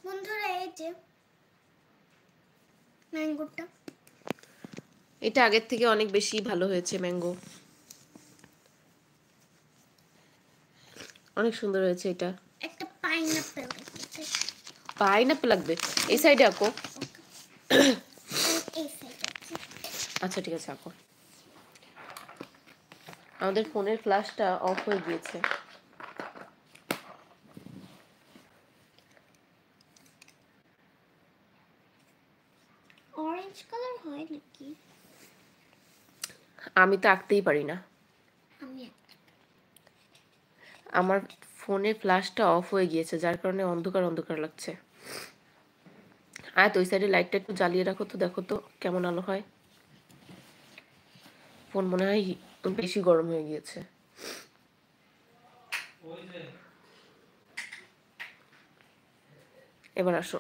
বন্ধুরা এই যে ম্যাঙ্গোটা, এটা আগের থেকে অনেক বেশি ভালো হয়েছে। ম্যাঙ্গো অনেক সুন্দর হয়েছে। এটা একটা পাইনাপেল আছে। পাইনাপেল লাগবে এই সাইডে আঁকো। এই সাইডে আচ্ছা ঠিক আছে আঁকো। আমাদের ফোনের ফ্ল্যাশটা অফ হয়ে গিয়েছে। অরেঞ্জ কালার হয় নাকি? আমি তো আঁকতেই পারি না। আমি আমার ফোনের ফ্ল্যাশটা অফ হয়ে গিয়েছে, যার কারণে অন্ধকার অন্ধকার লাগছে। আর তো ওই সাইডে লাইটটা একটু জ্বালিয়ে রাখো তো, দেখো তো কেমন আলো হয়। ফোন মনে হয় বেশি গরম হয়ে গিয়েছে। এবার আসো।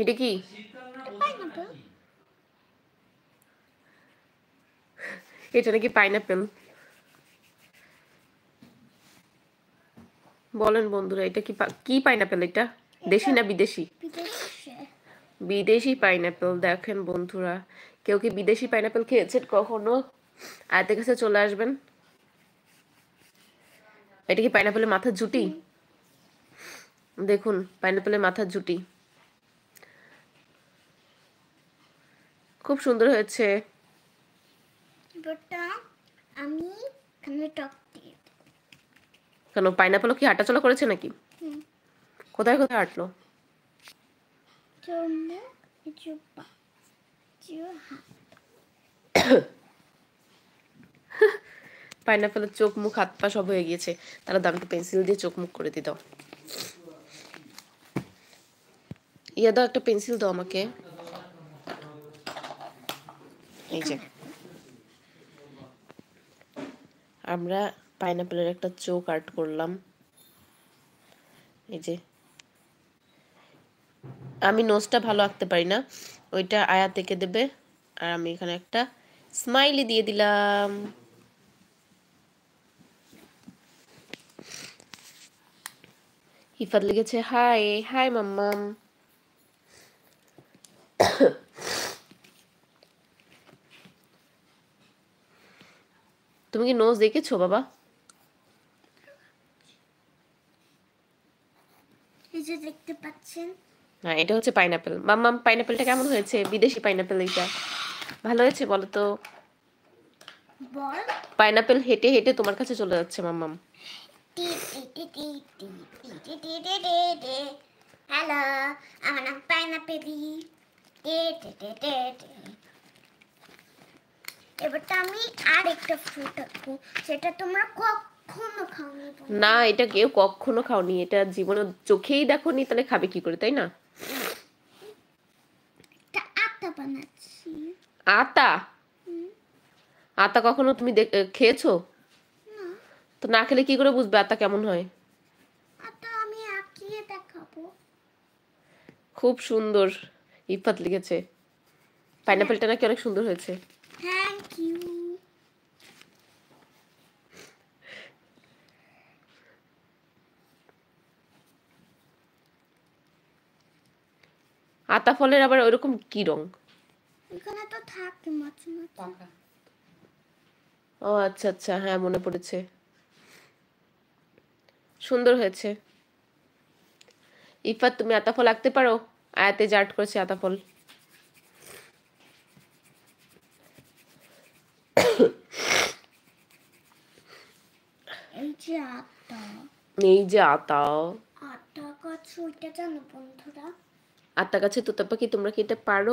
এটা কি? পাইনাপেল। এটা নাকি পাইনাপেল? বলেন বন্ধুরা, এটা কি কি পাইনাপেল? এটা দেশি না বিদেশি? বিদেশি পাইনাপেল। দেখেন বন্ধুরা, কেউ কি বিদেশি পাইনাপেল খেয়েছেন কখনো? আয়তের কাছে চলে আসবেন। এটা কি পাইনাপেলের মাথার জুটি? দেখুন পাইনাপেলের মাথার জুটি খুব সুন্দর হয়েছে। আমি এখানে টক দিয়ে কেন, পাইনাপেল কি হাঁটাচলা করেছে নাকি? কোথায় কোথায় হাঁটলো? পাইনাপেলের চোখ মুখ হাত পা সব হয়ে গিয়েছে। তাহলে দামকে পেন্সিল দিয়ে চোখ মুখ করে দিও। ইয়া দাও, একটা পেন্সিল দাও আমাকে। এই যে আমরা পাইনাপেলের একটা চোখ আর্ট করলাম। এই যে আমি নোজটা ভালো আঁকতে পারি না, ওইটা আয়া থেকে দেবে। আর আমি এখানে একটা স্মাইলি দিয়ে দিলাম। ইফাত লিখেছে হাই হাই মাম্মাম। তুমি কি নোজ দেখেছো বাবা? এই যে দেখতে পাচ্ছেন। না, এটা হচ্ছে পাইনাপেল। মাম্মাম পাইনাপেলটা কেমন হয়েছে? বিদেশি পাইনাপেল এটা ভালো হয়েছে বলো তো? বল। পাইনাপেল হেঁটে হেঁটে তোমার কাছে চলে যাচ্ছে মাম্মাম। হ্যালো, আমার নাম পাইনাপেলি। এবারটা আমি আর একটা ফ্রুট আঁকবো, সেটা তোমরা কখনো খাওনি। না, এটা কেউ কখনো খাওনি, এটা জীবনে চোখেই দেখোনি, তাহলে খাবে কি করে, তাই না? এটা আটা বানাচ্ছি। আতা? আতা কখনো তুমি খেয়েছো? তো না খেলে কি করে বুঝবে আতা কেমন হয়? আটা আমি আঁকিয়ে দেখাবো। খুব সুন্দর ইফাত লিখেছে। পাইনাপেলটা নাকি অনেক সুন্দর হয়েছে। Thank you. আতা ফলের আবার ওইরকম কি রং? এখানে তো থাকে মাছ মাছ। ও আচ্ছা আচ্ছা, হ্যাঁ মনে পড়েছে। সুন্দর হয়েছে। ইফাত তুমি আতা ফল আঁকতে পারো? আয়াতে যে আর্ট করেছে আতা ফল। এই যে আটা। এই যে আতা। আটা গাছ ওইটা জানো বন্ধুরা? আতা গাছে তোতা পাখি, তোমরা কি এটা পারো?